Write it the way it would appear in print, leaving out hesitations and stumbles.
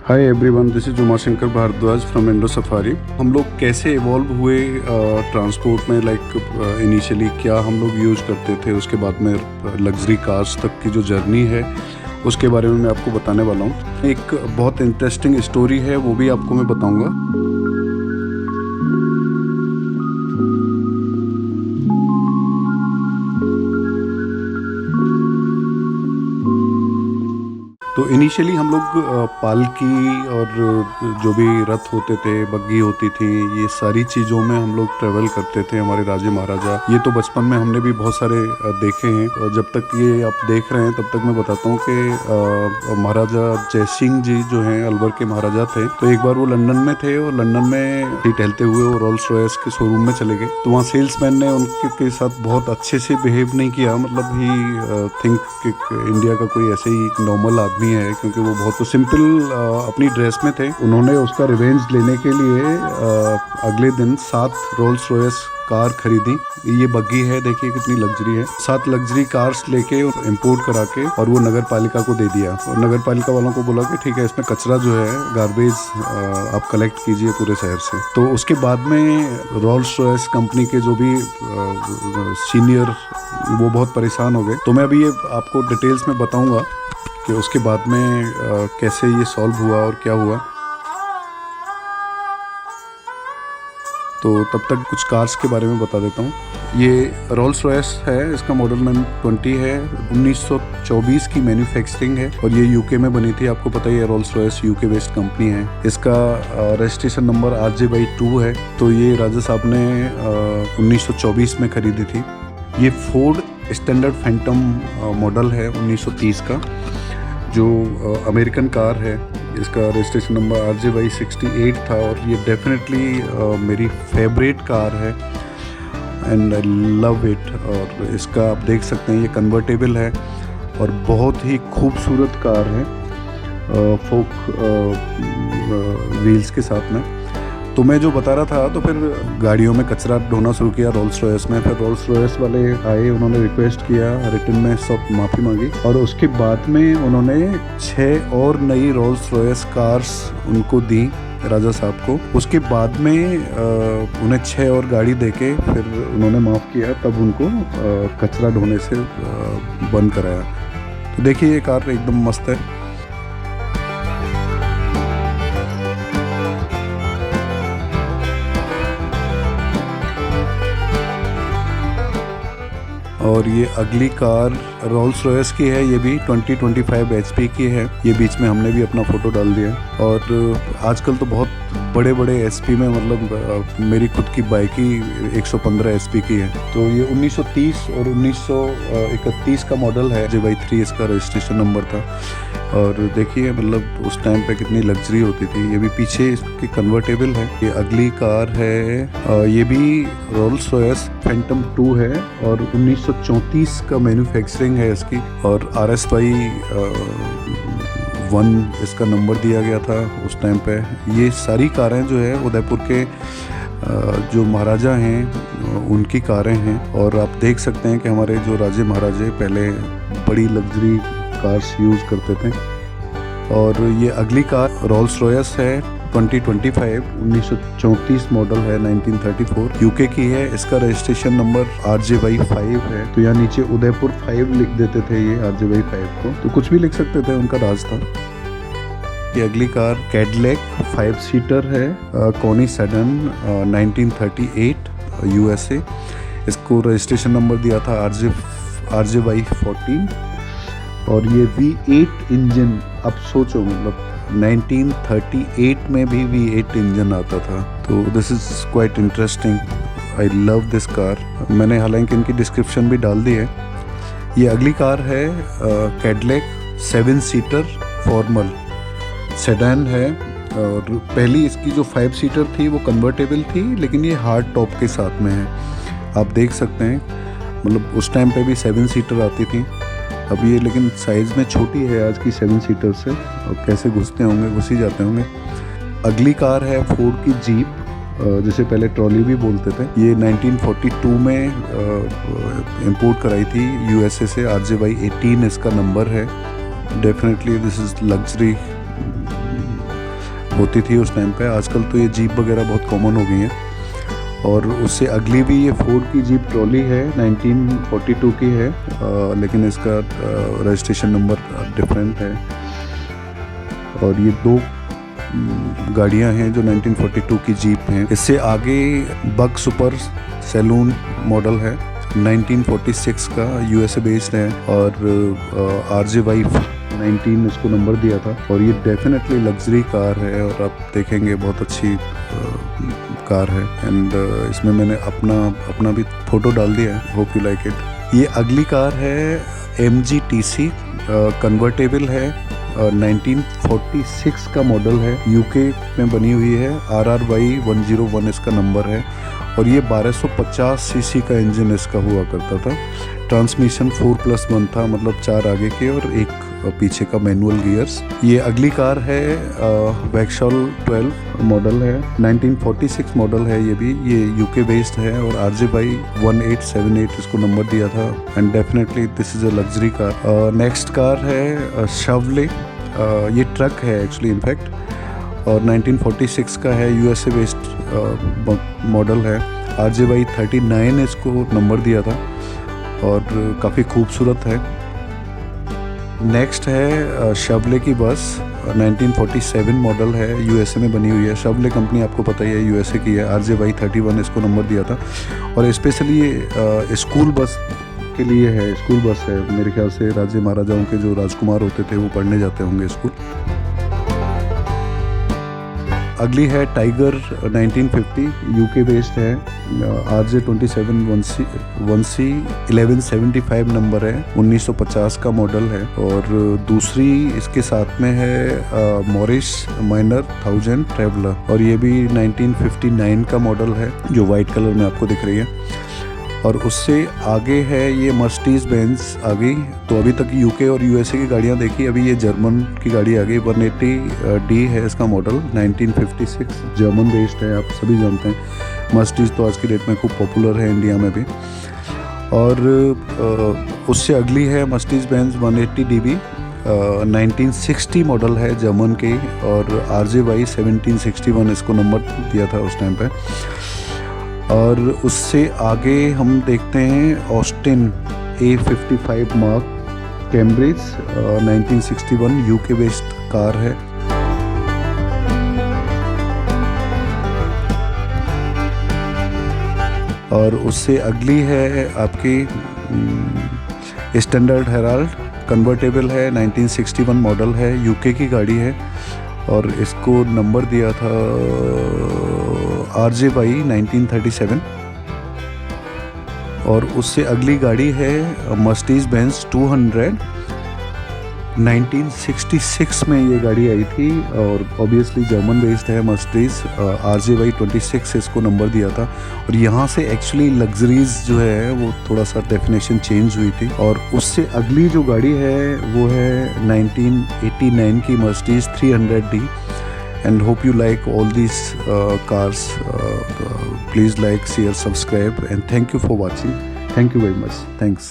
Hi everyone, this is Umashankar Bhardwaj from Indo Safari. हम लोग कैसे इवॉल्व हुए ट्रांसपोर्ट में, लाइक इनिशियली क्या हम लोग यूज करते थे, उसके बाद में लग्जरी कार्स तक की जो जर्नी है उसके बारे में मैं आपको बताने वाला हूँ। एक बहुत इंटरेस्टिंग स्टोरी है, वो भी आपको मैं बताऊँगा। तो इनिशियली हम लोग पालकी और जो भी रथ होते थे, बग्गी होती थी, ये सारी चीज़ों में हम लोग ट्रेवल करते थे। हमारे राजे महाराजा, ये तो बचपन में हमने भी बहुत सारे देखे हैं। और जब तक ये आप देख रहे हैं तब तक मैं बताता हूँ कि महाराजा जयसिंह जी जो हैं अलवर के महाराजा थे, तो एक बार वो लंदन में थे और लंदन में टहलते हुए वो रोल्स रॉयस के शोरूम में चले गए। तो वहाँ सेल्समैन ने उनके साथ बहुत अच्छे से बिहेव नहीं किया, मतलब ही थिंक कि इंडिया का कोई ऐसे ही नॉर्मल आदमी है, क्योंकि वो बहुत तो सिंपल अपनी ड्रेस में थे। उन्होंने उसका रिवेंज लेने के लिए अगले दिन 7 रोल्स रॉयस कार खरीदी। ये बग्गी है, देखिए कितनी लग्जरी है। 7 लग्जरी कार्स लेके इंपोर्ट करा के और वो नगर पालिका को दे दिया। और नगर पालिका वालों को बोला कि ठीक है, इसमें कचरा जो है, गार्बेज आप कलेक्ट कीजिए पूरे शहर से। तो उसके बाद में रोल्स रॉयस कंपनी के जो भी सीनियर, वो बहुत परेशान हो गए। तो मैं अभी ये आपको डिटेल्स में बताऊंगा कि उसके बाद में कैसे ये सॉल्व हुआ और क्या हुआ। तो तब तक कुछ कार्स के बारे में बता देता हूँ। ये रोल्स रॉयस है, इसका मॉडल नंबर 20 है। 1924 की मैन्युफैक्चरिंग है और ये यूके में बनी थी। आपको पता ही है Rolls Royce UK based company है। इसका रजिस्ट्रेशन नंबर RJ/2 है। तो ये राजा साहब ने 1924 में खरीदी थी। ये फोर्ड स्टैंडर्ड फैंटम मॉडल है 1930 का, जो अमेरिकन कार है। इसका रजिस्ट्रेशन नंबर RJ/68 था और ये डेफिनेटली मेरी फेवरेट कार है एंड आई लव इट। और इसका आप देख सकते हैं, ये कन्वर्टेबल है और बहुत ही खूबसूरत कार है, फोक व्हील्स के साथ में। तो मैं जो बता रहा था, तो फिर गाड़ियों में कचरा ढोना शुरू किया रोल्स रॉयस में। फिर रोल्स रॉयस वाले आए, उन्होंने रिक्वेस्ट किया, रिटर्न में सब माफ़ी मांगी और उसके बाद में उन्होंने 6 और नई रोल्स रॉयस कार्स उनको दी राजा साहब को। उसके बाद में उन्हें 6 और गाड़ी देके फिर उन्होंने माफ़ किया, तब उनको कचरा ढोने से बंद कराया। तो देखिए ये कार एकदम मस्त है। और ये अगली कार रोल्स रॉयस की है, ये भी 20-25 HP की है। ये बीच में हमने भी अपना फोटो डाल दिया। और आजकल तो बहुत बड़े बड़े SP में, मतलब मेरी खुद की बाइक ही 115 SP की है। तो ये 1930 और 1931 का मॉडल है। RJ/3 इसका रजिस्ट्रेशन नंबर था। और देखिए मतलब उस टाइम पे कितनी लग्जरी होती थी। ये भी पीछे इसकी कन्वर्टेबल है। ये अगली कार है, ये भी रोल्स रॉयस फैंटम 2 है और 1934 का मैन्युफैक्चरिंग है इसकी। और RS/1 इसका नंबर दिया गया था उस टाइम पे। ये सारी कारें जो है उदयपुर के जो महाराजा हैं उनकी कारें हैं। और आप देख सकते हैं कि हमारे जो राजे महाराजे पहले बड़ी लग्जरी कार्स यूज़ करते थे। और ये अगली कार रोल्स रॉयस है 2025, 1934 मॉडल है, 1934 यूके की है। इसका रजिस्ट्रेशन नंबर RJ/5 है। तो यहाँ नीचे उदयपुर 5 लिख देते थे ये RJ/5 को, तो कुछ भी लिख सकते थे, उनका राज था। ये अगली कार कैडिलैक 5 सीटर है, कॉनी सेडन, 1938 USA। इसको रजिस्ट्रेशन नंबर दिया था RJ/14। और ये V8 इंजन, अब सोचो मतलब 1938 में भी V8 इंजन आता था। तो this is quite interesting, I love this car. मैंने हालांकि इनकी डिस्क्रिप्शन भी डाल दी है। ये अगली कार है कैडिलैक 7 सीटर फॉर्मल सेडान है। और पहली इसकी जो 5 सीटर थी वो कन्वर्टेबल थी, लेकिन ये हार्ड टॉप के साथ में है। आप देख सकते हैं, मतलब उस टाइम पे भी 7 सीटर आती थी। अब ये लेकिन साइज़ में छोटी है आज की 7 सीटर से, और कैसे घुसते होंगे, घुस ही जाते होंगे। अगली कार है फोर्ड की जीप, जिसे पहले ट्रॉली भी बोलते थे। ये 1942 में इंपोर्ट कराई थी USA से। RJ/18 इसका नंबर है। डेफिनेटली दिस इज़ लग्जरी होती थी उस टाइम पे। आजकल तो ये जीप वगैरह बहुत कॉमन हो गई हैं। और उससे अगली भी ये फोर्ड की जीप ट्रॉली है, 1942 की है, लेकिन इसका रजिस्ट्रेशन नंबर डिफरेंट है। और ये दो गाड़ियां हैं जो 1942 की जीप हैं। इससे आगे बग सुपर सैलून मॉडल है, 1946 का, यूएसए बेस्ड है, और RJY 19 इसको नंबर दिया था। और ये डेफिनेटली लग्जरी कार है और आप देखेंगे बहुत अच्छी कार है। एंड इसमें मैंने अपना भी फोटो डाल दिया है, होप यू लाइक इट। ये अगली कार है MG-TC, कन्वर्टेबल है, 1946 का मॉडल है, यूके में बनी हुई है, RRY 101 इसका नंबर है। और ये 1250 सीसी का इंजन इसका हुआ करता था। ट्रांसमिशन 4+1 था, मतलब 4 आगे के और 1 पीछे का मैनुअल गियर्स। ये अगली कार है वैक्सॉल 12 मॉडल है, 1946 मॉडल है, ये यूके बेस्ड है और RJY 1878 इसको नंबर दिया था। And definitely this is a luxury car. Next car है शेवरले, ये ट्रक है एक्चुअली इनफैक्ट, और 1946 का है, यूएसए बेस्ड मॉडल है, RJY 39 इसको नंबर दिया था और काफ़ी खूबसूरत है। नेक्स्ट है शेवरले की बस, 1947 मॉडल है, यूएसए में बनी हुई है। शेवरले कंपनी आपको पता ही है, यूएसए की है, RJY 31 इसको नंबर दिया था। और स्पेशली ये स्कूल बस के लिए है, स्कूल बस है। मेरे ख्याल से राजे महाराजाओं के जो राजकुमार होते थे वो पढ़ने जाते होंगे स्कूल। अगली है टाइगर, 1950, यूके बेस्ड है, RJ27 1C 1175 नंबर है, 1950 का मॉडल है। और दूसरी इसके साथ में है मॉरिस माइनर 1000 ट्रैवलर, और ये भी 1959 का मॉडल है, जो वाइट कलर में आपको दिख रही है। और उससे आगे है ये मर्सिडीज बेंज आ गई। तो अभी तक यूके और यूएसए की गाड़ियां देखी, अभी ये जर्मन की गाड़ी आ गई। 180D है इसका मॉडल, 1956, जर्मन बेस्ड है, आप सभी जानते हैं। मर्सिडीज तो आज की डेट में खूब पॉपुलर है इंडिया में भी। और उससे अगली है मर्सिडीज बेंज 180DB, 1960 मॉडल है, जर्मन की, और RJY 1761 इसको नंबर दिया था उस टाइम पे। और उससे आगे हम देखते हैं Austin A55 mark Cambridge, 1961, UK based car है। और उससे अगली है आपकी स्टैंडर्ड हेराल्ड, कन्वर्टेबल है, 1961 मॉडल है, यूके की गाड़ी है, और इसको नंबर दिया था RJY 1937। और उससे अगली गाड़ी है मर्सिडीज बेंज 200, 1966 में ये गाड़ी आई थी, और ऑब्वियसली जर्मन बेस्ड है मर्सिडीज, RJY 26 इसको नंबर दिया था। और यहाँ से एक्चुअली लग्जरीज जो है वो थोड़ा सा डेफिनेशन चेंज हुई थी। और उससे अगली जो गाड़ी है वो है 1989 की Mercedes 300D। And hope you like all these cars. Please like, share, subscribe, and thank you for watching. Thank you very much. Thanks.